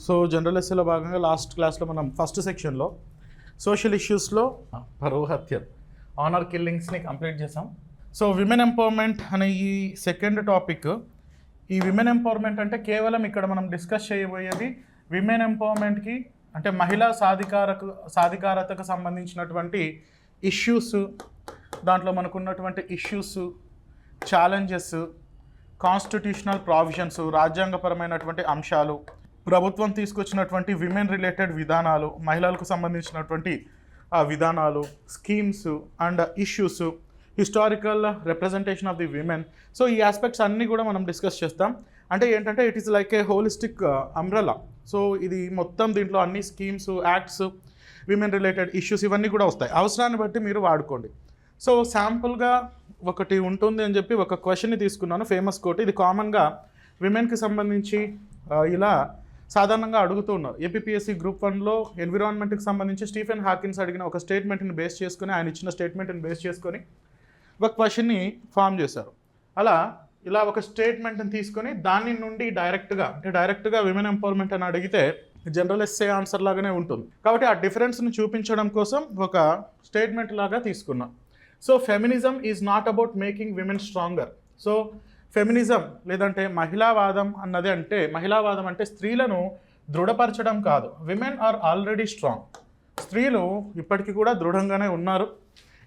So general ఎస్ఏలో భాగంగా last క్లాస్లో మనం ఫస్ట్ సెక్షన్లో సోషల్ ఇష్యూస్లో పరువు హత్యలు ఆనర్ కిల్లింగ్స్ని కంప్లీట్ చేసాం. సో విమెన్ ఎంపవర్మెంట్ అనే ఈ సెకండ్ టాపిక్, ఈ విమెన్ ఎంపవర్మెంట్ అంటే కేవలం ఇక్కడ మనం డిస్కస్ చేయబోయేది విమెన్ ఎంపవర్మెంట్కి అంటే మహిళా సాధికారతకు సంబంధించినటువంటి ఇష్యూస్, దాంట్లో మనకున్నటువంటి ఇష్యూస్, ఛాలెంజెస్, కాన్స్టిట్యూషనల్ ప్రావిజన్స్, రాజ్యాంగపరమైనటువంటి అంశాలు, ప్రభుత్వం తీసుకొచ్చినటువంటి విమెన్ రిలేటెడ్ విధానాలు, మహిళలకు సంబంధించినటువంటి విధానాలు, schemes and issues, historical representation of the women. So ఈ ఆస్పెక్ట్స్ అన్నీ కూడా మనం డిస్కస్ చేస్తాం. అంటే ఏంటంటే it is like A holistic umbrella. So ఇది మొత్తం దీంట్లో అన్ని schemes, acts, women related issues ఇవన్నీ కూడా వస్తాయి. అవసరాన్ని బట్టి మీరు వాడుకోండి. సో శాంపుల్గా ఒకటి ఉంటుంది అని చెప్పి ఒక క్వశ్చన్ని తీసుకున్నాను, ఫేమస్ కోట్. ఇది కామన్గా విమెన్కి సంబంధించి ఇలా సాధారణంగా అడుగుతూ ఉన్నారు. ఏపీపీఎస్సీ గ్రూప్ 1లో ఎన్విరాన్మెంట్కి సంబంధించి స్టీఫెన్ హాకిన్స్ అడిగిన ఒక స్టేట్మెంట్ని బేస్ చేసుకొని, ఆయన ఇచ్చిన స్టేట్మెంట్ని బేస్ చేసుకొని ఒక క్వశ్చన్ని ఫామ్ చేశారు. అలా ఇలా ఒక స్టేట్మెంట్ని తీసుకొని దాని నుండి డైరెక్ట్గా విమెన్ ఎంపవర్మెంట్ అని అడిగితే జనరల్ ఎస్ఏ ఆన్సర్ లాగానే ఉంటుంది. కాబట్టి ఆ డిఫరెన్స్ని చూపించడం కోసం ఒక స్టేట్మెంట్ లాగా తీసుకున్నాం. So feminism is not about making women stronger. So feminism లేదంటే మహిళావాదం అంటే స్త్రీలను దృఢపరచడం కాదు. Women are already strong. స్త్రీలు ఇప్పటికీ కూడా దృఢంగానే ఉన్నారు.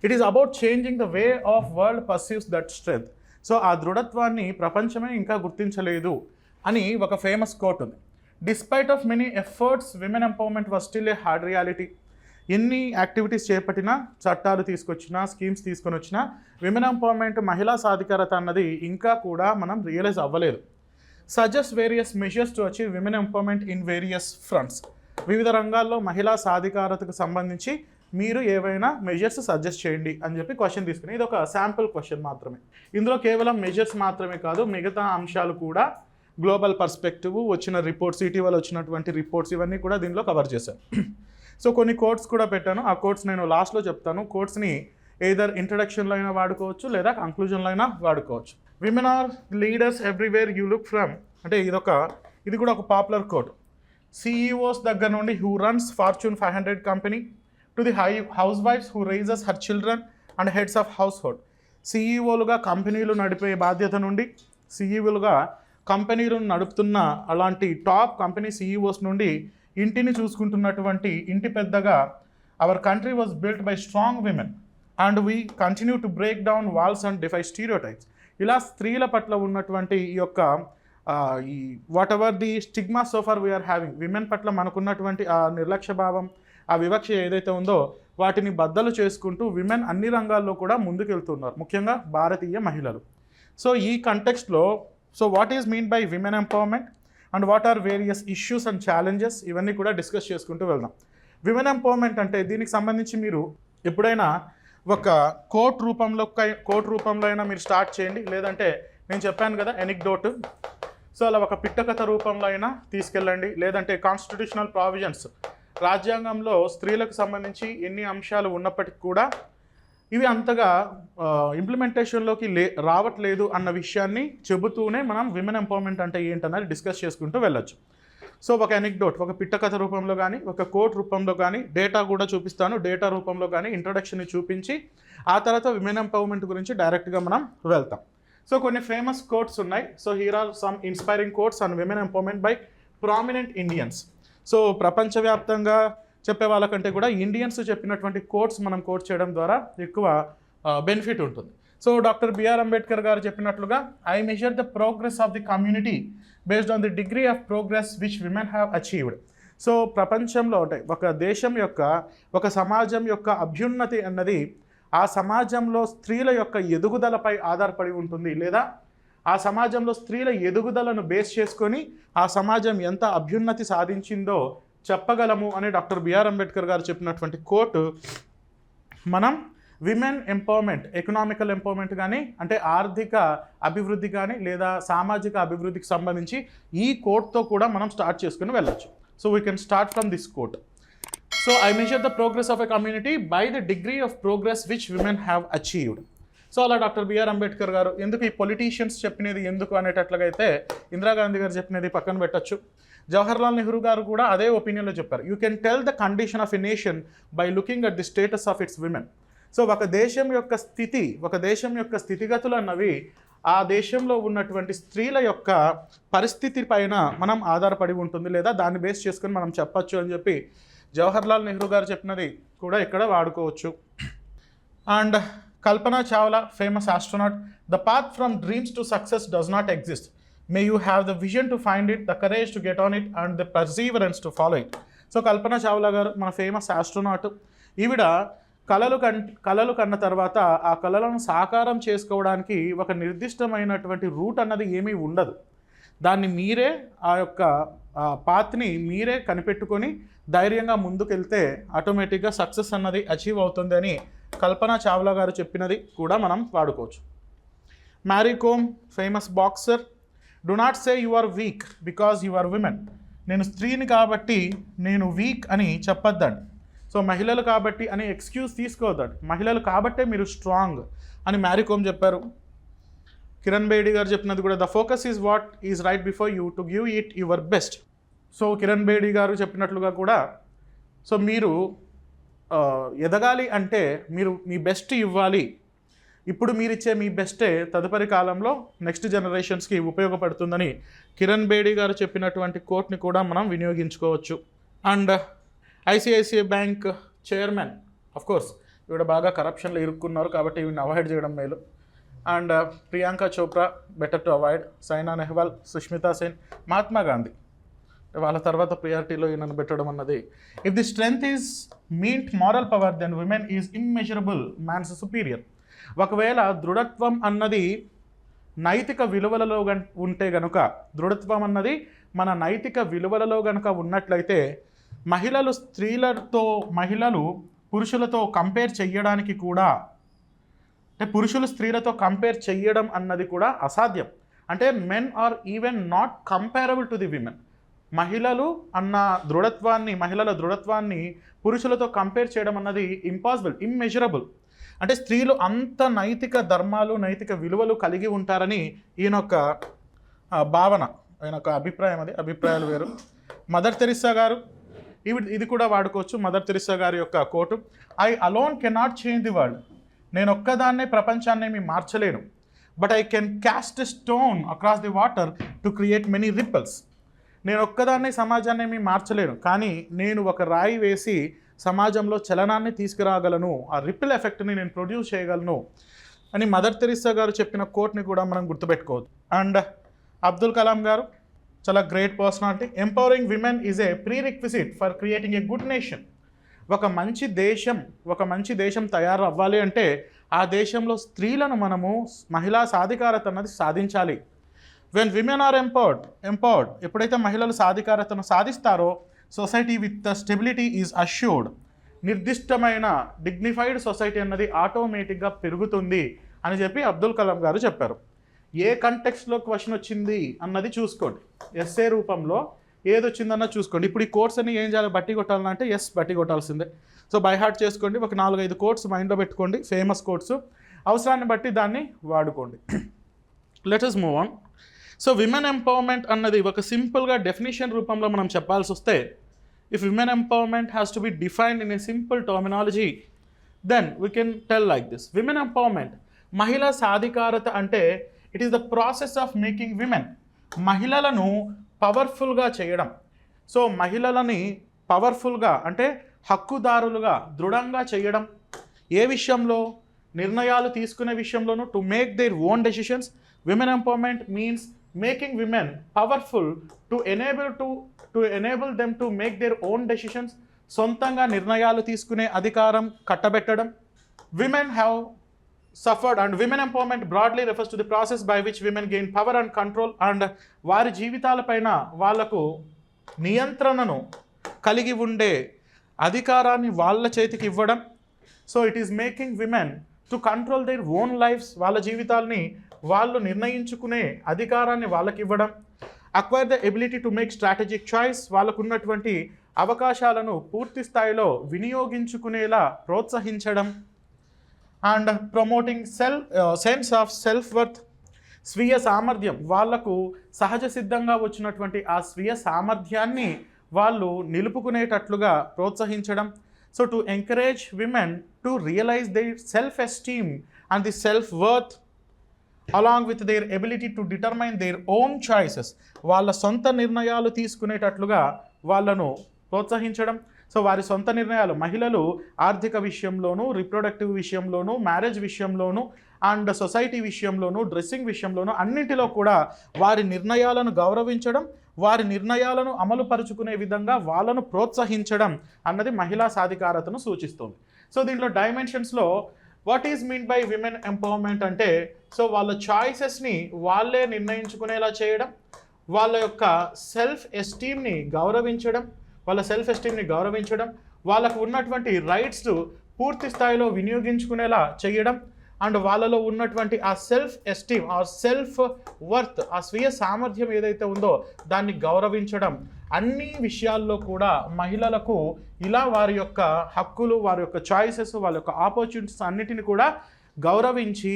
It is about changing the way of world perceives that strength. So ఆ దృఢత్వాన్ని ప్రపంచమే ఇంకా గుర్తించలేదు అని ఒక ఫేమస్ కోట్ ఉంది. Despite of many efforts women empowerment was still a hard reality. ఎన్ని యాక్టివిటీస్ చేపట్టినా, చట్టాలు తీసుకొచ్చినా, స్కీమ్స్ తీసుకొని వచ్చినా విమెన్ ఎంపవర్మెంట్, మహిళా సాధికారత అన్నది ఇంకా కూడా మనం రియలైజ్ అవ్వలేదు. Suggest various measures to achieve women empowerment in various fronts. వివిధ రంగాల్లో మహిళా సాధికారతకు సంబంధించి మీరు ఏవైనా మెజర్స్ సజెస్ట్ చేయండి అని చెప్పి క్వశ్చన్ తీసుకుని, ఇది ఒక శాంపుల్ క్వశ్చన్ మాత్రమే. ఇందులో కేవలం మెజర్స్ మాత్రమే కాదు, మిగతా అంశాలు కూడా, గ్లోబల్ పర్స్పెక్టివ్, వచ్చిన రిపోర్ట్స్, ఇటీవల వచ్చినటువంటి రిపోర్ట్స్, ఇవన్నీ కూడా దీనిలో కవర్ చేశాను. సో కొన్ని కోట్స్ కూడా పెట్టాను. ఆ కోట్స్ నేను లాస్ట్లో చెప్తాను. కోట్స్ని ఎయిదర్ ఇంట్రడక్షన్లో అయినా వాడుకోవచ్చు లేదా కంక్లూజన్లో అయినా వాడుకోవచ్చు. Women are leaders everywhere you look from అంటే ఇది కూడా ఒక పాపులర్ కోట్. సిఈఓస్ దగ్గర నుండి who runs Fortune 500 company to the హౌస్ వైఫ్స్ who raises her children and heads of household. సిఈఓలుగా కంపెనీలు నడిపే బాధ్యత నుండి, సిఈఓలుగా కంపెనీలను నడుపుతున్న అలాంటి టాప్ కంపెనీ సిఈఓస్ నుండి ఇంటిని చూసుకుంటున్నటువంటి ఇంటి పెద్దగా, our country was built by strong women and we continue to break down walls and defy stereotypes. ఇలా స్త్రీల పట్ల ఉన్నటువంటి ఈ యొక్క ఈ whatever the stigma so far we are having, women పట్ల మనకున్నటువంటి ఆ నిర్లక్ష్య భావం, ఆ వివక్ష ఏదైతే ఉందో వాటిని బద్దలు చేసుకుంటూ విమెన్ అన్ని రంగాల్లో కూడా ముందుకెళ్తున్నారు, ముఖ్యంగా భారతీయ మహిళలు. సో ఈ కంటెక్స్ట్లో what is mean by women empowerment and what are various issues and challenges, ఇవన్నీ కూడా డిస్కస్ చేసుకుంటూ వెళ్దాం. విమెన్ ఎంపవర్మెంట్ అంటే దీనికి సంబంధించి మీరు ఎప్పుడైనా ఒక కోట్ రూపంలో అయినా మీరు స్టార్ట్ చేయండి, లేదంటే నేను చెప్పాను కదా ఎనిక్డోట్, సో అలా ఒక పిట్టకథ రూపంలో అయినా తీసుకెళ్ళండి, లేదంటే కాన్స్టిట్యూషనల్ ప్రావిజన్స్, రాజ్యాంగంలో స్త్రీలకు సంబంధించి ఎన్ని అంశాలు ఉన్నప్పటికీ కూడా ఇవి అంతగా ఇంప్లిమెంటేషన్లోకి రావట్లేదు అన్న విషయాన్ని చెబుతూనే మనం విమెన్ ఎంపవర్మెంట్ అంటే ఏంటన్నది డిస్కస్ చేసుకుంటూ వెళ్ళొచ్చు. సో ఒక ఎనిక్డోట్, ఒక పిట్టకథ రూపంలో కానీ, ఒక కోట్ రూపంలో కానీ, డేటా కూడా చూపిస్తాను, డేటా రూపంలో కానీ ఇంట్రొడక్షన్ని చూపించి ఆ తర్వాత విమెన్ ఎంపవర్మెంట్ గురించి డైరెక్ట్గా మనం వెళ్తాం. సో కొన్ని ఫేమస్ కోట్స్ ఉన్నాయి. So here are some inspiring quotes on women empowerment by prominent Indians. So ప్రపంచవ్యాప్తంగా చెప్పే వాళ్ళకంటే కూడా ఇండియన్స్ చెప్పినటువంటి కోట్స్ మనం కోట్ చేయడం ద్వారా ఎక్కువ బెనిఫిట్ ఉంటుంది. సో డాక్టర్ బిఆర్ అంబేద్కర్ గారు చెప్పినట్లుగా, I measure the progress of the community based on the degree of progress which women have achieved. So ప్రపంచంలో ఒక దేశం యొక్క, ఒక సమాజం యొక్క అభ్యున్నతి అన్నది ఆ సమాజంలో స్త్రీల యొక్క ఎదుగుదలపై ఆధారపడి ఉంటుంది, లేదా ఆ సమాజంలో స్త్రీల ఎదుగుదలను బేస్ చేసుకొని ఆ సమాజం ఎంత అభ్యున్నతి సాధించిందో చెప్పగలము అని డాక్టర్ బిఆర్ అంబేద్కర్ గారు చెప్పినటువంటి కోట్ మనం విమెన్ ఎంపవర్మెంట్, ఎకనామికల్ ఎంపవర్మెంట్ కానీ, అంటే ఆర్థిక అభివృద్ధి కానీ లేదా సామాజిక అభివృద్ధికి సంబంధించి ఈ కోట్తో కూడా మనం స్టార్ట్ చేసుకుని వెళ్ళచ్చు. So we can start from this quote. So I measure the progress of a community by the degree of progress which women have achieved. So అలా డాక్టర్ బిఆర్ అంబేద్కర్ గారు ఎందుకు ఈ పొలిటీషియన్స్ చెప్పినది ఎందుకు అనేటట్లుగా అయితే ఇందిరాగాంధీ గారు చెప్పినది పక్కన పెట్టచ్చు. జవహర్లాల్ నెహ్రూ గారు కూడా అదే ఒపీనియన్లో చెప్పారు. You can tell the condition of a nation by looking at the status of it's women. So ఒక దేశం యొక్క స్థితిగతులు అన్నవి ఆ దేశంలో ఉన్నటువంటి స్త్రీల యొక్క పరిస్థితి పైన మనం ఆధారపడి ఉంటుంది, లేదా దాన్ని బేస్ చేసుకొని మనం చెప్పచ్చు అని చెప్పి జవహర్లాల్ నెహ్రూ గారు చెప్పినది కూడా ఇక్కడ వాడుకోవచ్చు. And Kalpana Chawla, famous astronaut, the path from dreams to success does not exist. May you have the vision to find it, the courage to get on it and the perseverance to follow it. So Kalpana Chawla గారు మన famous astronaut. ఈవిడ కళలు కన్న తర్వాత ఆ కళలను సాకారం చేసుకోవడానికి ఒక నిర్దిష్టమైనటువంటి రూట్ అన్నది ఏమీ ఉండదు. దాన్ని మీరే ఆ యొక్క పాత్ని మీరే కనిపెట్టుకొని ధైర్యంగా ముందుకెళ్తే ఆటోమేటిక్గా సక్సెస్ అన్నది అచీవ్ అవుతుంది అని కల్పనా చావ్లా గారు చెప్పినది కూడా మనం వాడుకోవచ్చు. Mary Kom, famous boxer, do not say you are weak because you are women. నేను స్త్రీని కాబట్టి నేను వీక్ అని చెప్పొద్దండి. సో మహిళలు కాబట్టి అని ఎక్స్క్యూజ్ తీసుకోవద్దండి. మహిళలు కాబట్టే మీరు స్ట్రాంగ్ అని మ్యారీ కోమ్ చెప్పారు. కిరణ్ బేడి గారు చెప్పినది కూడా, the focus is what is right before you to give it your best. So Kiran Bedi గారు చెప్పినట్లుగా కూడా, సో మీరు ఎదగాలి అంటే మీరు మీ బెస్ట్ ఇవ్వాలి. ఇప్పుడు మీరిచ్చే మీ బెస్టే తదుపరి కాలంలో నెక్స్ట్ జనరేషన్స్కి ఉపయోగపడుతుందని కిరణ్ బేడి గారు చెప్పినటువంటి కోట్ని కూడా మనం వినియోగించుకోవచ్చు. And ICICI bank chairman, course ఈవిడ బాగా కరప్షన్లో ఇరుక్కున్నారు కాబట్టి ఈవిని అవాయిడ్ చేయడం మేలు. And Priyanka Chopra, better to avoid. Saina Nehwal, Sushmita Sen, Mahatma Gandhi, వాళ్ళ తర్వాత ప్రియారిటీలో ఈయనను పెట్టడం అన్నది. If the strength is meet moral power then women is immeasurable man's superior. ఒకవేళ దృఢత్వం అన్నది నైతిక విలువలలో ఉంటే గనుక, దృఢత్వం అన్నది మన నైతిక విలువలలో గనుక ఉన్నట్లయితే మహిళలు పురుషులతో కంపేర్ చెయ్యడానికి కూడా, అంటే పురుషులు స్త్రీలతో కంపేర్ చెయ్యడం అన్నది కూడా అసాధ్యం. అంటే men are even not comparable to the women. మహిళల దృఢత్వాన్ని పురుషులతో కంపేర్ చేయడం అన్నది ఇంపాసిబుల్, ఇమ్మెజరబుల్. అంటే స్త్రీలు అంత నైతిక ధర్మాలు, నైతిక విలువలు కలిగి ఉంటారని ఈయనొక భావన, ఈయనొక అభిప్రాయం. అది అభిప్రాయాలు వేరు. మదర్ తెరిసా గారు, ఇది కూడా వాడుకోవచ్చు. మదర్ తెరిసా గారి యొక్క quote, I alone cannot change the world. నేను ఒక్కదాన్నే ప్రపంచాన్ని ఏమీ మార్చలేను, but I can cast a stone across the water to create many ripples. నేను ఒక్కదాన్నే సమాజాన్ని ఏమీ మార్చలేను, కానీ నేను ఒక రాయి వేసి సమాజంలో చలనాన్ని తీసుకురాగలను, ఆ రిపిల్ ఎఫెక్ట్ని నేను ప్రొడ్యూస్ చేయగలను అని మదర్ తెరిసా గారు చెప్పిన కోట్ని కూడా మనం గుర్తుపెట్టుకోవచ్చు. అండ్ అబ్దుల్ కలాం గారు, చాలా great personality. Empowering women is a pre requisite for creating a good nation. ఒక మంచి దేశం తయారు అవ్వాలి అంటే ఆ దేశంలో స్త్రీలను మనము మహిళా సాధికారత అన్నది సాధించాలి. వెన్ విమెన్ ఆర్ ఎంపవర్డ్, ఎప్పుడైతే మహిళలు సాధికారతను సాధిస్తారో society with stability is assured. నిర్దిష్టమైన డిగ్నిఫైడ్ సొసైటీ అన్నది ఆటోమేటిక్గా పెరుగుతుంది అని చెప్పి అబ్దుల్ కలాం గారు చెప్పారు. ఏ కంటెక్స్ట్లో క్వశ్చన్ వచ్చింది అన్నది చూసుకోండి, ఎస్ఏ రూపంలో ఏది వచ్చిందన్నది చూసుకోండి. ఇప్పుడు ఈ కోర్స్ అని ఏం చేయాలి, బట్టి కొట్టాలంటే ఎస్ బట్టి కొట్టాల్సిందే. సో బై హార్ట్ చేసుకోండి, ఒక 4-5 కోట్స్ మైండ్లో పెట్టుకోండి, ఫేమస్ కోట్స్, అవసరాన్ని బట్టి దాన్ని వాడుకోండి. Let us move on. So women empowerment అన్నది ఒక సింపుల్గా డెఫినేషన్ రూపంలో మనం చెప్పాల్సి వస్తే, if women empowerment has to be defined in a simple terminology then we can tell like this. Women empowerment, మహిళా సాధికారత అంటే it is the process of making women, మహిళలను పవర్ఫుల్గా చేయడం. సో మహిళలని పవర్ఫుల్గా అంటే హక్కుదారులుగా, దృఢంగా చేయడం. ఏ విషయంలో? నిర్ణయాలు తీసుకునే విషయంలోనూ. To make their own decisions. Women empowerment means making women powerful to enable them to make their own decisions. సొంతంగా నిర్ణయాలు తీసుకునే అధికారం కట్టబెట్టడం. Women have suffered and women empowerment broadly refers to the process by which women gain power and control and వారి జీవితాలపైన వాళ్లకు నియంత్రణను కలిగి ఉండే అధికారాన్ని వాళ్ళ చేతికి ఇవ్వడం. So it is making women to control their own lives, వాళ్ళ జీవితాల్ని వాళ్ళు నిర్ణయించుకునే అధికారాన్ని వాళ్ళకి ఇవ్వడం. Acquire the ability to make strategic choice, వాళ్ళకు ఉన్నటువంటి అవకాశాలను పూర్తి స్థాయిలో వినియోగించుకునేలా ప్రోత్సహించడం. And promoting sense of self worth. స్వీయ సామర్థ్యం, వాళ్లకు సహజ సిద్ధంగా వచ్చినటువంటి ఆ స్వీయ సామర్థ్యాన్ని వాళ్ళు నిలుపుకునేటట్లుగా ప్రోత్సహించడం. So to encourage women to realise their self esteem and the self worth along with their ability to determine their own choices, వాళ్ళ సొంత నిర్ణయాలు తీసుకునేటట్లుగా వాళ్ళను ప్రోత్సహించడం. సో వారి సొంత నిర్ణయాలు, మహిళలు ఆర్థిక విషయంలోనూ, రిప్రొడక్టివ్ విషయంలోనూ, మ్యారేజ్ విషయంలోనూ అండ్ సొసైటీ విషయంలోనూ, డ్రెస్సింగ్ విషయంలోనూ అన్నింటిలో కూడా వారి నిర్ణయాలను గౌరవించడం, వారి నిర్ణయాలను అమలుపరుచుకునే విధంగా వాళ్ళను ప్రోత్సహించడం అన్నది మహిళా సాధికారతను సూచిస్తుంది. సో దీంట్లో డైమెన్షన్స్లో what is mean by women empowerment అంటే, సో వాళ్ళ చాయిసెస్ని వాళ్ళే నిర్ణయించుకునేలా చేయడం, వాళ్ళ యొక్క సెల్ఫ్ ఎస్టీమ్ని గౌరవించడం, వాళ్ళకు ఉన్నటువంటి రైట్స్ పూర్తి స్థాయిలో వినియోగించుకునేలా చేయడం, అండ్ వాళ్ళలో ఉన్నటువంటి ఆ సెల్ఫ్ ఎస్టీమ్, ఆ సెల్ఫ్ వర్త్, ఆ స్వీయ సామర్థ్యం ఏదైతే ఉందో దాన్ని గౌరవించడం. అన్ని విషయాల్లో కూడా మహిళలకు ఇలా వారి యొక్క హక్కులు, వారి యొక్క చాయిసెస్, వాళ్ళ యొక్క ఆపర్చునిటీస్ అన్నిటిని కూడా గౌరవించి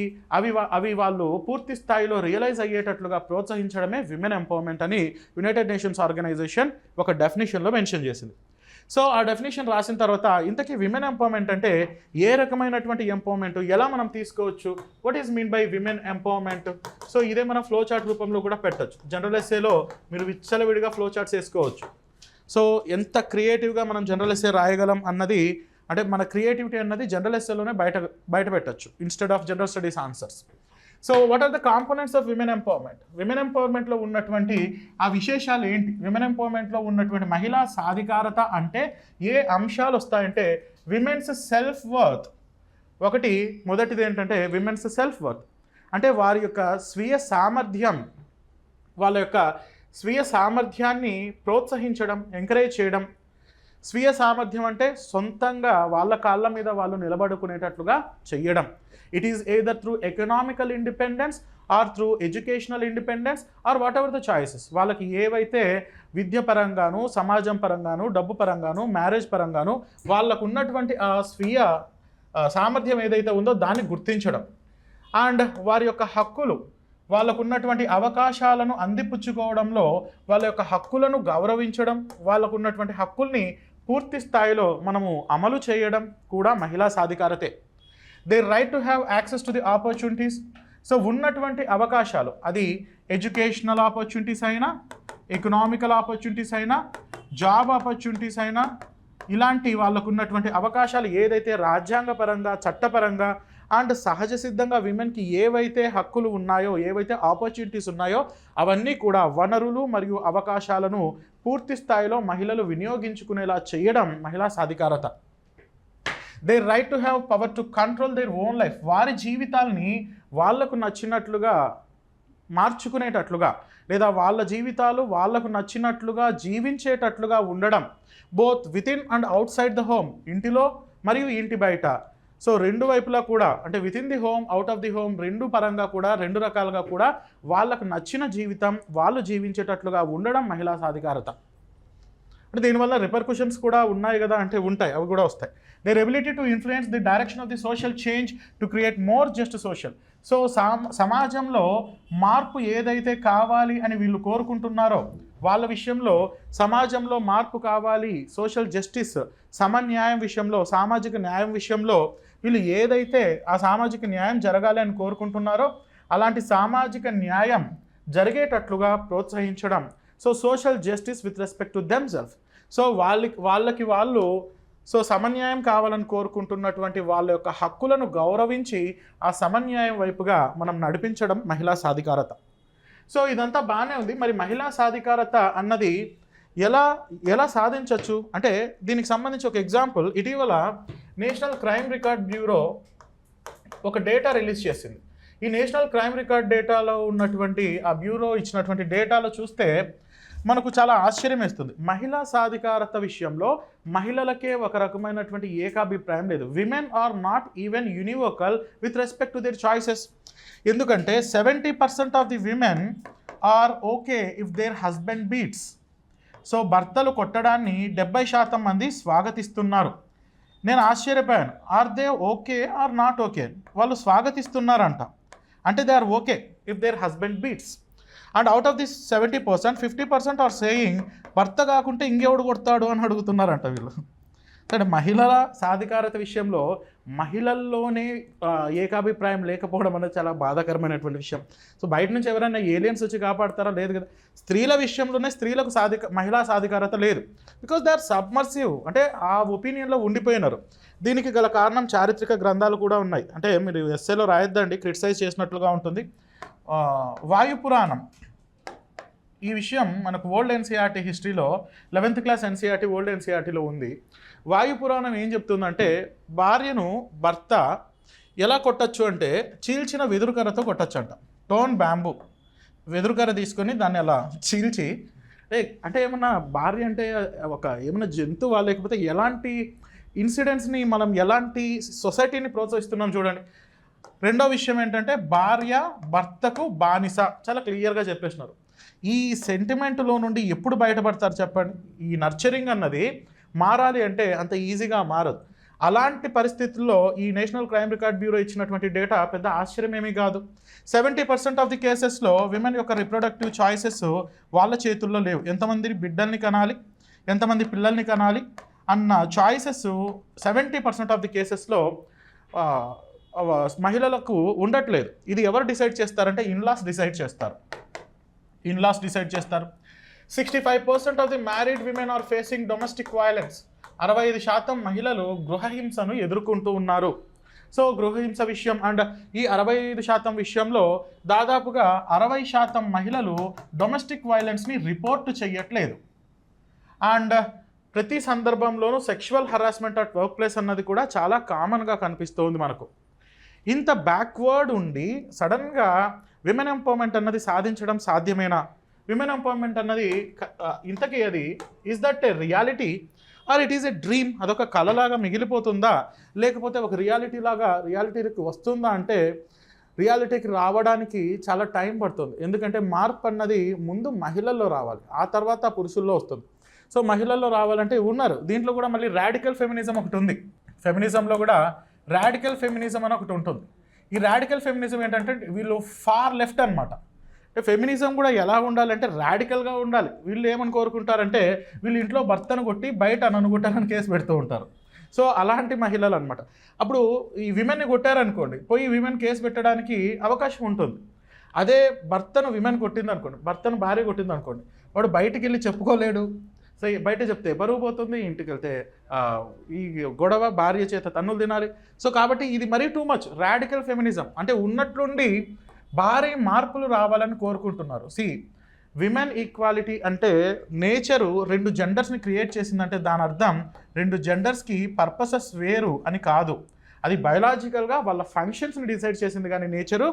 అవి వాళ్ళు పూర్తి స్థాయిలో రియలైజ్ అయ్యేటట్లుగా ప్రోత్సహించడమే విమెన్ ఎంపవర్మెంట్ అని యునైటెడ్ నేషన్స్ ఆర్గనైజేషన్ ఒక డెఫినేషన్లో మెన్షన్ చేసింది. సో ఆ డెఫినేషన్ రాసిన తర్వాత ఇంతకీ విమెన్ ఎంపవర్మెంట్ అంటే ఏ రకమైనటువంటి ఎంపవర్మెంట్, ఎలా మనం తీసుకోవచ్చు, what is mean by women empowerment. So ఇదే మనం ఫ్లో చార్ట్ రూపంలో కూడా పెట్టచ్చు. జనరల్ ఎస్సేలో మీరు విచ్చలవిడిగా ఫ్లో చార్ట్స్ వేసుకోవచ్చు. సో ఎంత క్రియేటివ్గా మనం జనరల్ ఎస్సే రాయగలం అన్నది, అంటే మన క్రియేటివిటీ అన్నది జనరల్ ఎస్సేలోనే బయట పెట్టచ్చు instead of general studies answers. So what are the components of women empowerment? Women ఎంపవర్మెంట్లో ఉన్నటువంటి ఆ విశేషాలు ఏంటి? విమెన్ ఎంపవర్మెంట్లో ఉన్నటువంటి మహిళా సాధికారత అంటే ఏ అంశాలు వస్తాయంటే, విమెన్స్ సెల్ఫ్ వర్త్. మొదటిది ఏంటంటే విమెన్స్ సెల్ఫ్ వర్త్ అంటే వారి యొక్క స్వీయ సామర్థ్యం, వాళ్ళ యొక్క స్వీయ సామర్థ్యాన్ని ప్రోత్సహించడం, ఎంకరేజ్ చేయడం. స్వీయ సామర్థ్యం అంటే సొంతంగా వాళ్ళ కాళ్ళ మీద వాళ్ళు నిలబడుకునేటట్లుగా చెయ్యడం. It is either through economical independence or through educational independence or whatever the choices. వాళ్ళకి ఏవైతే విద్య పరంగాను, సమాజం పరంగాను, డబ్బు పరంగాను, మ్యారేజ్ పరంగాను వాళ్ళకు ఉన్నటువంటి ఆ స్వీయ సామర్థ్యం ఏదైతే ఉందో దాన్ని గుర్తించడం, అండ్ వారి యొక్క హక్కులు, వాళ్ళకు ఉన్నటువంటి అవకాశాలను అందిపుచ్చుకోవడంలో వాళ్ళ యొక్క హక్కులను గౌరవించడం, వాళ్ళకు ఉన్నటువంటి హక్కుల్ని పూర్తి స్థాయిలో మనము అమలు చేయడం కూడా మహిళా సాధికారతే. They right to have access to the opportunities. So ఉన్నటువంటి అవకాశాలు, అది ఎడ్యుకేషనల్ ఆపర్చునిటీస్ అయినా, ఎకనామికల్ ఆపర్చునిటీస్ అయినా, జాబ్ ఆపర్చునిటీస్ అయినా, ఇలాంటి వాళ్ళకు ఉన్నటువంటి అవకాశాలు ఏదైతే రాజ్యాంగపరంగా, చట్టపరంగా అండ్ సహజ సిద్ధంగా విమెన్కి ఏవైతే హక్కులు ఉన్నాయో, ఏవైతే ఆపర్చునిటీస్ ఉన్నాయో అవన్నీ కూడా వనరులు మరియు అవకాశాలను పూర్తి స్థాయిలో మహిళలు వినియోగించుకునేలా చేయడం మహిళా సాధికారత. They right to have power to control their own life. వారి జీవితాల్ని వాళ్లకు నచ్చినట్లుగా మార్చుకునేటట్లుగా, లేదా వాళ్ళ జీవితాలు వాళ్లకు నచ్చినట్లుగా జీవించేటట్లుగా ఉండడం. Both with in and out side the home, ఇంటిలో మరియు ఇంటి బయట. సో రెండు వైపులా కూడా, అంటే with in the home, out of the home, రెండు పరంగా కూడా, రెండు రకాలుగా కూడా వాళ్ళకు నచ్చిన జీవితం వాళ్ళు జీవించేటట్లుగా ఉండడం మహిళా సాధికారత. అంటే దీనివల్ల రిపర్కుషన్స్ కూడా ఉన్నాయి కదా అంటే ఉంటాయి, అవి కూడా వస్తాయి. There ability to influence the direction of the social change to create more just social. So సమాజంలో మార్పు ఏదైతే కావాలి అని వీళ్ళు కోరుకుంటున్నారో వాళ్ళ విషయంలో, సమాజంలో మార్పు కావాలి, సోషల్ జస్టిస్, సమన్యాయం విషయంలో, సామాజిక న్యాయం విషయంలో వీళ్ళు ఏదైతే ఆ సామాజిక న్యాయం జరగాలి అని కోరుకుంటున్నారో అలాంటి సామాజిక న్యాయం జరిగేటట్లుగా ప్రోత్సహించడం. So social justice with respect to themself. So వాళ్ళకి వాళ్ళు సమన్యాయం కావాలని కోరుకుంటున్నటువంటి వాళ్ళ యొక్క హక్కులను గౌరవించి ఆ సమన్యాయం వైపుగా మనం నడిపించడం మహిళా సాధికారత. సో ఇదంతా బాగానే ఉంది. మరి మహిళా సాధికారత అన్నది ఎలా సాధించవచ్చు అంటే, దీనికి సంబంధించి ఒక ఎగ్జాంపుల్, ఇటీవల నేషనల్ క్రైమ్ రికార్డ్ బ్యూరో ఒక డేటా రిలీజ్ చేసింది. ఈ నేషనల్ క్రైమ్ రికార్డ్ డేటాలో ఉన్నటువంటి ఆ బ్యూరో ఇచ్చినటువంటి డేటాలో చూస్తే మనకు చాలా ఆశ్చర్యం వేస్తుంది. మహిళా సాధికారత విషయంలో మహిళలకే ఒక రకమైనటువంటి ఏకాభిప్రాయం లేదు. Women are not even univocal with respect to their choices. ఎందుకంటే 70% of the women are okay if their husband beats. So భర్తలు కొట్టడాన్ని 70% మంది స్వాగతిస్తున్నారు. నేను ఆశ్చర్యపోయాను. Are they okay or not okay? వాళ్ళు స్వాగతిస్తున్నారంట. అంటే they are okay if their husband beats. And out of this 70%, 50% are saying భర్త కాకుంటే ఇంకెవడు కొడతాడు అని అడుగుతున్నారంట వీళ్ళు. అంటే మహిళల సాధికారత విషయంలో మహిళల్లోనే ఏకాభిప్రాయం లేకపోవడం అనేది చాలా బాధాకరమైనటువంటి విషయం. సో బయట నుంచి ఎవరైనా ఏలియన్స్ వచ్చి కాపాడతారా? లేదు కదా. స్త్రీల విషయంలోనే స్త్రీలకు మహిళా సాధికారత లేదు. బికాస్ దే ఆర్ సబ్మర్సివ్, అంటే ఆ ఒపీనియన్లో ఉండిపోయినారు. దీనికి గల కారణం చారిత్రక గ్రంథాలు కూడా ఉన్నాయి. అంటే మీరు ఎస్సేలో రాయొద్దండి, క్రిటిసైజ్ చేసినట్లుగా ఉంటుంది. వాయుపురాణం ఈ విషయం మనకు ఓల్డ్ ఎన్సీఆర్టీ హిస్టరీలో 11th క్లాస్ ఎన్సీఆర్టీ ఓల్డ్ ఎన్సీఆర్టీలో ఉంది. వాయుపురాణం ఏం చెప్తుందంటే భార్యను భర్త ఎలా కొట్టచ్చు అంటే చీల్చిన వెదురుకర్రతో కొట్టచ్చు అంట. టోన్ బ్యాంబూ వెదురుకర్ర తీసుకొని దాన్ని అలా చీల్చి, అంటే ఏమన్నా భార్య అంటే ఏమన్నా జంతువా, లేకపోతే ఎలాంటి ఇన్సిడెంట్స్ని మనం ఎలాంటి సొసైటీని ప్రోత్సహిస్తున్నాం చూడండి. రెండో విషయం ఏంటంటే భార్య భర్తకు బానిస, చాలా క్లియర్గా చెప్పేసినారు. ఈ సెంటిమెంట్లో నుండి ఎప్పుడు బయటపడతారు చెప్పండి? ఈ నర్చరింగ్ అన్నది మారాలి అంటే అంత ఈజీగా మారదు. అలాంటి పరిస్థితుల్లో ఈ నేషనల్ క్రైమ్ రికార్డ్ బ్యూరో ఇచ్చినటువంటి డేటా పెద్ద ఆశ్చర్యమేమీ కాదు. 70% ఆఫ్ ది కేసెస్లో విమెన్ యొక్క రిప్రొడక్టివ్ చాయిసెస్ వాళ్ళ చేతుల్లో లేవు. ఎంతమంది బిడ్డల్ని కనాలి, ఎంతమంది పిల్లల్ని కనాలి అన్న చాయిసెస్ 70% ఆఫ్ ది కేసెస్లో మహిళలకు ఉండట్లేదు. ఇది ఎవరు డిసైడ్ చేస్తారంటే ఇన్లాస్ డిసైడ్ చేస్తారు. 65% of the married women are facing domestic violence. 65% మహిళలు గృహహింసను ఎదుర్కొంటూ ఉన్నారు. సో గృహహింస విషయం అండ్ ఈ 65% విషయంలో దాదాపుగా 60% మహిళలు డొమెస్టిక్ వైలెన్స్ని రిపోర్ట్ చేయట్లేదు. అండ్ ప్రతి సందర్భంలోనూ sexual harassment at work place అన్నది కూడా చాలా కామన్గా కనిపిస్తుంది మనకు. ఇంత బ్యాక్వర్డ్ ఉండి సడన్గా విమెన్ ఎంపవర్మెంట్ అన్నది సాధించడం సాధ్యమేనా? విమెన్ ఎంపవర్మెంట్ అన్నది ఇంతకీ అది is that a reality are it is a dream? అదొక కళలాగా మిగిలిపోతుందా, లేకపోతే ఒక రియాలిటీకి వస్తుందా అంటే రియాలిటీకి రావడానికి చాలా టైం పడుతుంది. ఎందుకంటే మార్పు అన్నది ముందు మహిళల్లో రావాలి, ఆ తర్వాత పురుషుల్లో వస్తుంది. సో మహిళల్లో రావాలంటే ఉన్నారు. దీంట్లో కూడా మళ్ళీ రాడికల్ ఫెమినిజం ఒకటి ఉంది. ఫెమినిజంలో కూడా రాడికల్ ఫెమినిజం అని ఒకటి ఉంటుంది. ఈ రాడికల్ ఫెమినిజం ఏంటంటే వీళ్ళు ఫార్ లెఫ్ట్ అనమాట. అంటే ఫెమినిజం కూడా ఎలా ఉండాలంటే రాడికల్గా ఉండాలి. వీళ్ళు ఏమని కోరుకుంటారంటే వీళ్ళు ఇంట్లో భర్తను కొట్టి బయట నన్నుకుంటారని కేసు పెడుతూ ఉంటారు. సో అలాంటి మహిళలు అనమాట. అప్పుడు ఈ విమెన్ని కొట్టారనుకోండి, పోయి విమెన్ కేసు పెట్టడానికి అవకాశం ఉంటుంది. అదే భర్తను విమెన్ కొట్టింది అనుకోండి, భర్తను భార్య కొట్టింది అనుకోండి, వాడు బయటికి వెళ్ళి చెప్పుకోలేడు. సో బయట చెప్తే బరువు పోతుంది, ఇంటికి వెళ్తే ఈ గొడవ భార్య చేత తన్నులు తినాలి. సో కాబట్టి ఇది మరీ టూ మచ్ రాడికల్ ఫెమినిజం. అంటే ఉన్నట్లుండి భారీ మార్పులు రావాలని కోరుకుంటున్నారు. విమెన్ ఈక్వాలిటీ అంటే నేచరు 2 జెండర్స్ని క్రియేట్ చేసిందంటే దాని అర్థం 2 జెండర్స్కి పర్పసెస్ వేరు అని కాదు. అది బయోలాజికల్గా వాళ్ళ ఫంక్షన్స్ని డిసైడ్ చేసింది కానీ నేచరు.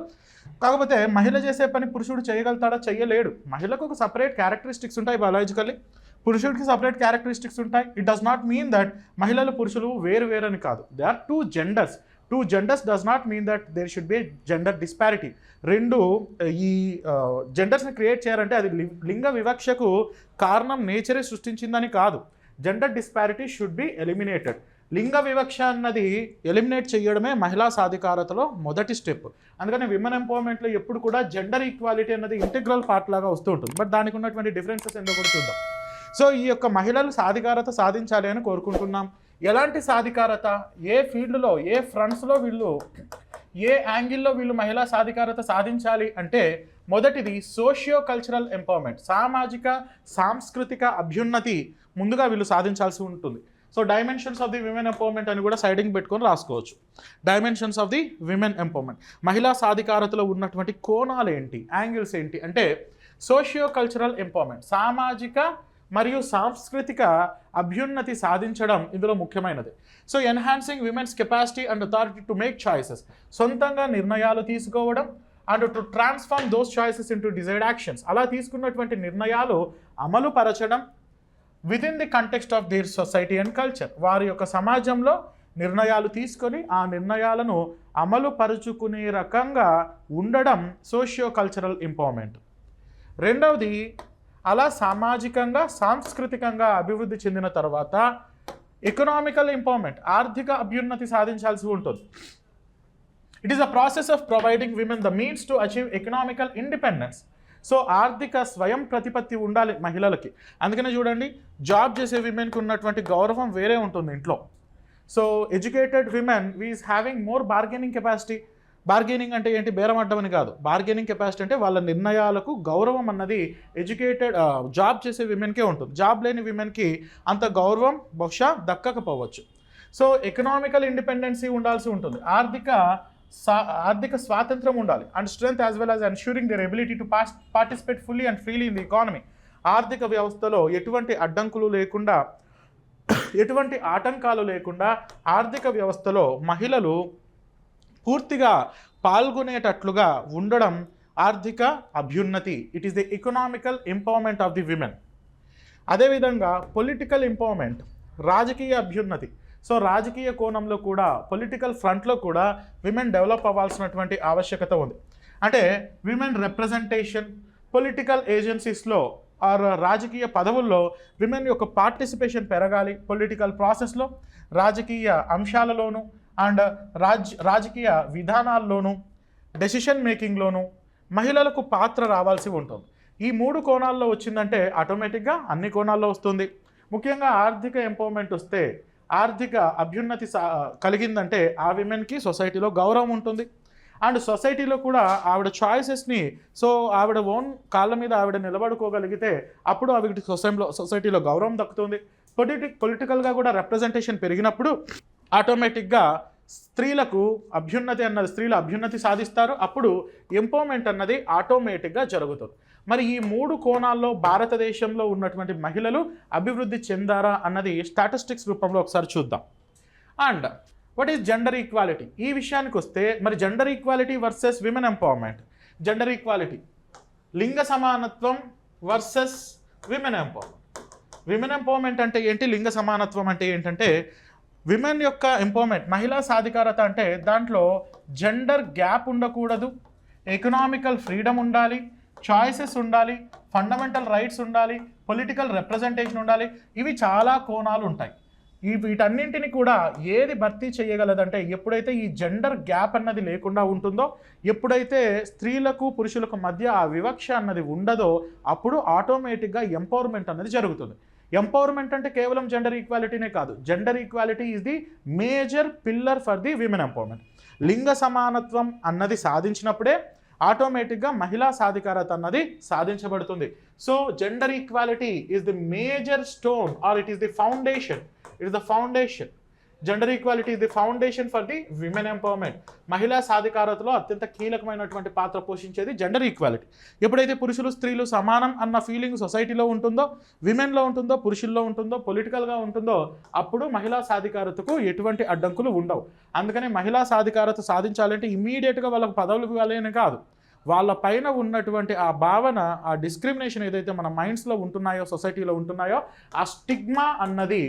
కాకపోతే మహిళ చేసే పని పురుషుడు చేయగలుగుతాడా? చెయ్యలేడు. మహిళకు ఒక సపరేట్ క్యారెక్టరిస్టిక్స్ ఉంటాయి బయాలజికల్లీ, పురుషుడికి సపరేట్ క్యారెక్టరిస్టిక్స్ ఉంటాయి. It does not mean that మహిళలు పురుషులు వేరు అని కాదు. They are 2 genders. 2 genders does not mean that there should be gender disparity. ఈ జెండర్స్ని క్రియేట్ చేయాలంటే అది లింగ వివక్షకు కారణం నేచరే సృష్టించిందని కాదు. Gender disparity should be eliminated. లింగ వివక్ష అన్నది ఎలిమినేట్ చేయడమే మహిళా సాధికారతలో మొదటి స్టెప్. అందుకని విమెన్ ఎంపవర్మెంట్లో ఎప్పుడు కూడా జెండర్ ఈక్వాలిటీ అన్నది ఇంటిగ్రల్ పార్ట్ లాగా వస్తూ ఉంటుంది. బట్ దానికి ఉన్నటువంటి డిఫరెన్సెస్ ఏంటో కూడా చూద్దాం. సో ఈ యొక్క మహిళలు సాధికారత సాధించాలి అని కోరుకుంటున్నాం. ఎలాంటి సాధికారత, ఏ ఫీల్డ్లో, ఏ ఫ్రంట్స్లో వీళ్ళు, ఏ యాంగిల్లో వీళ్ళు మహిళా సాధికారత సాధించాలి అంటే మొదటిది సోషియో కల్చరల్ ఎంపవర్మెంట్, సామాజిక సాంస్కృతిక అభ్యున్నతి ముందుగా వీళ్ళు సాధించాల్సి ఉంటుంది. So dimensions of the women empowerment అని కూడా సైడింగ్ పెట్టుకొని రాసుకోవచ్చు. Dimensions of the women empowerment, మహిళా సాధికారతలో ఉన్నటువంటి కోణాలు ఏంటి, యాంగిల్స్ ఏంటి అంటే సోషియో కల్చరల్ ఎంపవర్మెంట్, సామాజిక మరియు సాంస్కృతిక అభ్యున్నతి సాధించడం ఇందులో ముఖ్యమైనది. So enhancing women's capacity and authority to make choices, సొంతంగా నిర్ణయాలు తీసుకోవడం and to transform those choices into desired actions, అలా తీసుకున్నటువంటి నిర్ణయాలు అమలు పరచడం within the context of their society and culture, వారి యొక్క సమాజంలో నిర్ణయాలు తీసుకొని ఆ నిర్ణయాలను అమలు పరుచుకునే రకంగా ఉండడం సోషియో కల్చరల్ ఎంపవర్మెంట్. రెండవది, అలా సామాజికంగా సాంస్కృతికంగా అభివృద్ధి చెందిన తర్వాత ఎకనామికల్ ఎంపవర్మెంట్, ఆర్థిక అభ్యున్నతి సాధించాల్సి ఉంటుంది. It is a process of providing women the means to achieve economical independence. So ఆర్థిక స్వయం ప్రతిపత్తి ఉండాలి మహిళలకి. అందుకనే చూడండి, జాబ్ చేసే విమెన్కి ఉన్నటువంటి గౌరవం వేరే ఉంటుంది ఇంట్లో. So educated women is having more bargaining capacity. Bargaining అంటే ఏంటి? బేరం అడ్డమని కాదు. బార్గెనింగ్ కెపాసిటీ అంటే వాళ్ళ నిర్ణయాలకు గౌరవం అన్నది ఎడ్యుకేటెడ్ జాబ్ చేసే విమెన్కే ఉంటుంది. జాబ్ లేని విమెన్కి అంత గౌరవం బహుశా దక్కకపోవచ్చు. సో ఎకనామికల్ ఇండిపెండెన్సీ ఉండాల్సి ఉంటుంది, ఆర్థిక స్వాతంత్రం ఉండాలి. And strength as well as ensuring their ability to participate fully and freely in the economy. ఆర్థిక వ్యవస్థలో ఎటువంటి అడ్డంకులు లేకుండా, ఎటువంటి ఆటంకాలు లేకుండా ఆర్థిక వ్యవస్థలో మహిళలు పూర్తిగా పాల్గొనేటట్లుగా ఉండడం ఆర్థిక అభ్యున్నతి. It is the economical empowerment of the women. అదేవిధంగా పొలిటికల్ ఎంపవర్మెంట్, రాజకీయ అభ్యున్నతి. సో రాజకీయ కోణంలో కూడా, పొలిటికల్ ఫ్రంట్లో కూడా విమెన్ డెవలప్ అవ్వాల్సినటువంటి ఆవశ్యకత ఉంది. అంటే విమెన్ రిప్రజెంటేషన్, పొలిటికల్ ఏజెన్సీస్లో ఆర్ రాజకీయ పదవుల్లో విమెన్ యొక్క పార్టిసిపేషన్ పెరగాలి. పొలిటికల్ ప్రాసెస్లో, రాజకీయ అంశాలలోనూ అండ్ రాజకీయ విధానాల్లోనూ, డెసిషన్ మేకింగ్లోనూ మహిళలకు పాత్ర రావాల్సి ఉంటుంది. ఈ 3 కోణాల్లో వచ్చిందంటే ఆటోమేటిక్గా అన్ని కోణాల్లో వస్తుంది. ముఖ్యంగా ఆర్థిక ఎంపవర్మెంట్ వస్తే, ఆర్థిక అభ్యున్నతి కలిగిందంటే ఆ విమెన్కి సొసైటీలో గౌరవం ఉంటుంది. అండ్ సొసైటీలో కూడా ఆవిడ చాయిసెస్ని, సో ఆవిడ ఓన్ కాళ్ళ మీద ఆవిడ నిలబడుకోగలిగితే అప్పుడు ఆవిడ సొసైటీలో గౌరవం దక్కుతుంది. పొలిటికల్గా కూడా రిప్రజెంటేషన్ పెరిగినప్పుడు ఆటోమేటిక్గా స్త్రీల అభ్యున్నతి సాధిస్తారు. అప్పుడు ఎంపవర్మెంట్ అన్నది ఆటోమేటిక్గా జరుగుతుంది. మరి ఈ 3 కోణాల్లో భారతదేశంలో ఉన్నటువంటి మహిళలు అభివృద్ధి చెందారా అన్నది స్టాటిస్టిక్స్ రూపంలో ఒకసారి చూద్దాం. And what is gender equality? ఈ విషయానికి వస్తే మరి gender equality versus women empowerment. Gender equality, లింగ సమానత్వం versus women empowerment. Women empowerment అంటే ఏంటి? లింగ సమానత్వం అంటే ఏంటంటే విమెన్ యొక్క ఎంపవర్మెంట్, మహిళా సాధికారత అంటే దాంట్లో జెండర్ గ్యాప్ ఉండకూడదు, ఎకనామికల్ ఫ్రీడమ్ ఉండాలి, చాయిసెస్ ఉండాలి, ఫండమెంటల్ రైట్స్ ఉండాలి, పొలిటికల్ రిప్రజెంటేషన్ ఉండాలి. ఇవి చాలా కోణాలు ఉంటాయి. వీటన్నింటిని కూడా ఏది భర్తీ చేయగలదంటే ఎప్పుడైతే ఈ జెండర్ గ్యాప్ అన్నది లేకుండా ఉంటుందో, ఎప్పుడైతే స్త్రీలకు పురుషులకు మధ్య ఆ వివక్ష అన్నది ఉండదో, అప్పుడు ఆటోమేటిక్గా ఎంపవర్మెంట్ అన్నది జరుగుతుంది. ఎంపవర్మెంట్ అంటే కేవలం జెండర్ ఈక్వాలిటీనే కాదు. Gender equality is the major pillar for the women empowerment. లింగ సమానత్వం అన్నది సాధించినప్పుడే ఆటోమేటిక్గా మహిళా సాధికారత అన్నది సాధించబడుతుంది. So gender equality is the major stone or it is the foundation. It is the foundation. Gender equality is the foundation for the women empowerment. మహిళా సాధికారతలో అత్యంత కీలకమైనటువంటి పాత్ర పోషించేది జెండర్ ఈక్వాలిటీ. ఎప్పుడైతే పురుషులు స్త్రీలు సమానం అన్న ఫీలింగ్ సొసైటీలో ఉంటుందో, విమెన్లో ఉంటుందో, పురుషుల్లో ఉంటుందో, పొలిటికల్గా ఉంటుందో, అప్పుడు మహిళా సాధికారతకు ఎటువంటి అడ్డంకులు ఉండవు. అందుకని మహిళా సాధికారత సాధించాలంటే ఇమ్మీడియట్గా వాళ్ళకు పదవులు ఇవ్వాలని కాదు, వాళ్ళ పైన ఉన్నటువంటి ఆ భావన, ఆ డిస్క్రిమినేషన్ ఏదైతే మన మైండ్స్లో ఉంటున్నాయో, సొసైటీలో ఉంటున్నాయో, ఆ స్టిగ్మా అన్నది,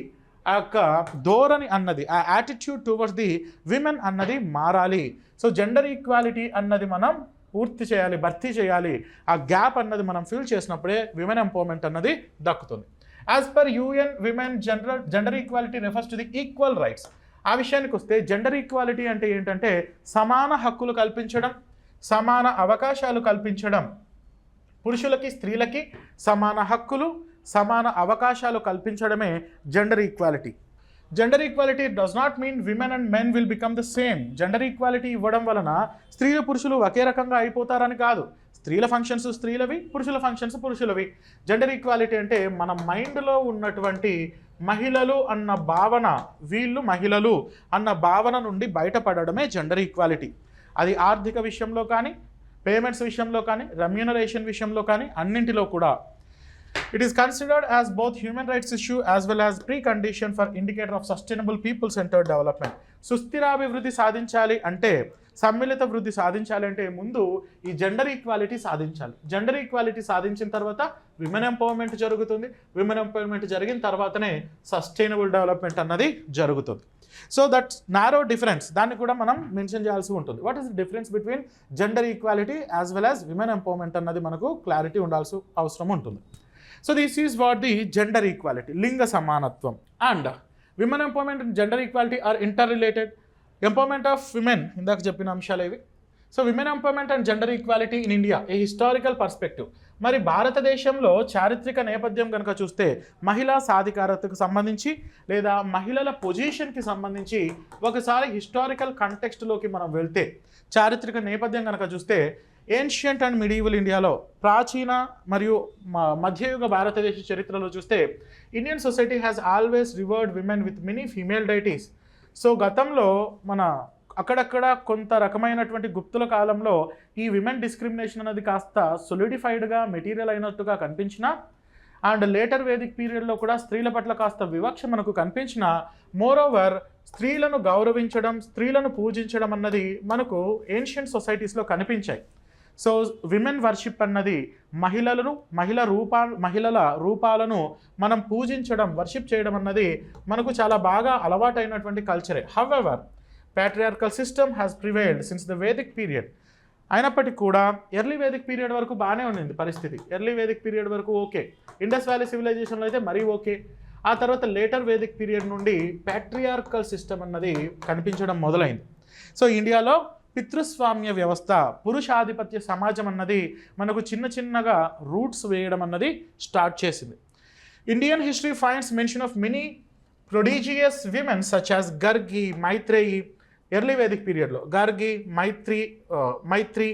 ఆ యొక్క ధోరణి అన్నది, ఆ యాటిట్యూడ్ టువర్డ్స్ ది విమెన్ అన్నది మారాలి. సో జెండర్ ఈక్వాలిటీ అన్నది మనం పూర్తి చేయాలి, భర్తీ చేయాలి. ఆ గ్యాప్ అన్నది మనం ఫిల్ చేసినప్పుడే విమెన్ ఎంపవర్మెంట్ అన్నది దక్కుతుంది. As per UN women gender equality refers to the equal rights. ఆ విషయానికి వస్తే జెండర్ ఈక్వాలిటీ అంటే ఏంటంటే సమాన హక్కులు కల్పించడం, సమాన అవకాశాలు కల్పించడం. పురుషులకి స్త్రీలకి సమాన హక్కులు, సమాన అవకాశాలు కల్పించడమే gender equality. Gender equality does not mean women and men will become the same. Gender equality ఇవ్వడం వలన స్త్రీలు పురుషులు ఒకే రకంగా అయిపోతారని కాదు. స్త్రీల ఫంక్షన్స్ స్త్రీలవి, పురుషుల ఫంక్షన్స్ పురుషులవి. జెండర్ ఈక్వాలిటీ అంటే మన మైండ్లో ఉన్నటువంటి మహిళలు అన్న భావన, వీళ్ళు మహిళలు అన్న భావన నుండి బయటపడడమే జెండర్ ఈక్వాలిటీ. అది ఆర్థిక విషయంలో కానీ, పేమెంట్స్ విషయంలో కానీ, రెమ్యూనరేషన్ విషయంలో కానీ, అన్నింటిలో కూడా. It is considered as both human rights issue as well as precondition for indicator of sustainable people-centered development. సుస్థిరాభివృద్ధి సాధించాలి అంటే, సమ్మిళిత వృద్ధి సాధించాలి అంటే ముందు ఈ జెండర్ ఈక్వాలిటీ సాధించాలి. జెండర్ ఈక్వాలిటీ సాధించిన తర్వాత విమెన్ ఎంపవర్మెంట్ జరుగుతుంది. విమెన్ ఎంపవర్మెంట్ జరిగిన తర్వాతనే సస్టైనబుల్ డెవలప్మెంట్ అన్నది జరుగుతుంది. సో దట్ నారో డిఫరెన్స్, దాన్ని కూడా మనం మెన్షన్ చేయాల్సి ఉంటుంది. What is the difference between gender equality as well as women empowerment అన్నది మనకు క్లారిటీ ఉండాల్సిన అవసరం ఉంటుంది. So this is what the gender equality, లింగ సమానత్వం. And women empowerment and gender equality are interrelated. Empowerment of women, ఇందాక చెప్పిన అంశాలు ఇవి. So women empowerment and gender equality in India A historical perspective. మరి భారతదేశంలో చారిత్రక నేపథ్యం కనుక చూస్తే మహిళా సాధికారతకు సంబంధించి లేదా మహిళల పొజిషన్కి సంబంధించి ఒకసారి హిస్టారికల్ కంటెక్స్ట్లోకి మనం వెళ్తే, చారిత్రక నేపథ్యం కనుక చూస్తే ఏన్షియంట్ అండ్ మిడీవల్ ఇండియాలో ప్రాచీన మరియు మధ్యయుగ భారతదేశ చరిత్రలో చూస్తే Indian society has always revered women with many female deities. So గతంలో మన అక్కడక్కడ కొంత రకమైనటువంటి గుప్తుల కాలంలో ఈ విమెన్ డిస్క్రిమినేషన్ అనేది కాస్త సొలిడిఫైడ్గా మెటీరియల్ అయినట్టుగా కనిపించిన, అండ్ లేటర్ వేదిక్ పీరియడ్లో కూడా స్త్రీల పట్ల కాస్త వివక్ష మనకు కనిపించిన, మోరోవర్ స్త్రీలను గౌరవించడం, స్త్రీలను పూజించడం అన్నది మనకు ఏన్షియంట్ సొసైటీస్లో కనిపించాయి. సో విమెన్ వర్షిప్ అన్నది మహిళల రూపాలను మనం పూజించడం, వర్షిప్ చేయడం అన్నది మనకు చాలా బాగా అలవాటైనటువంటి కల్చరే. However patriarchal system has prevailed since the Vedic period. అయినప్పటికీ కూడా ఎర్లీ వేదిక్ పీరియడ్ వరకు బాగానే ఉండింది పరిస్థితి. ఎర్లీ వేదిక్ పీరియడ్ వరకు ఓకే, ఇండస్ వ్యాలీ సివిలైజేషన్లో అయితే మరీ ఓకే. ఆ తర్వాత లేటర్ వేదిక్ పీరియడ్ నుండి ప్యాట్రియార్కల్ సిస్టమ్ అన్నది కనిపించడం మొదలైంది. సో ఇండియాలో పితృస్వామ్య వ్యవస్థ, పురుషాధిపత్య సమాజం అన్నది మనకు చిన్నగా రూట్స్ వేయడం అన్నది స్టార్ట్ చేసింది. Indian history finds mention of many prodigious women such as Gargi, Maitreyi, early Vedic పీరియడ్లో గార్గి, మైత్రి,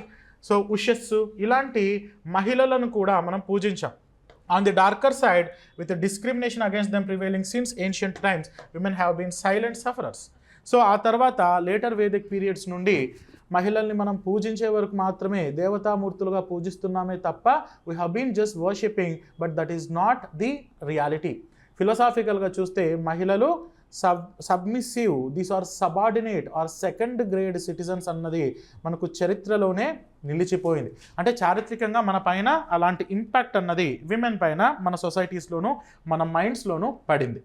సో ఉషస్సు ఇలాంటి మహిళలను కూడా మనం పూజించాం. On the darker side with discrimination against them prevailing since ancient times women have been silent sufferers. So ఆ తర్వాత later Vedic periods నుండి మహిళల్ని మనం పూజించే వరకు మాత్రమే దేవతామూర్తులుగా పూజిస్తున్నామే తప్ప we have been just worshipping, but that is not the reality. ఫిలాసాఫికల్గా చూస్తే మహిళలు submissive, these are subordinate or second grade citizens అన్నది మనకు చరిత్రలోనే నిలిచిపోయింది. అంటే చారిత్రకంగా మన పైన అలాంటి ఇంపాక్ట్ అన్నది విమెన్ పైన మన సొసైటీస్లోనూ మన మైండ్స్లోనూ పడింది.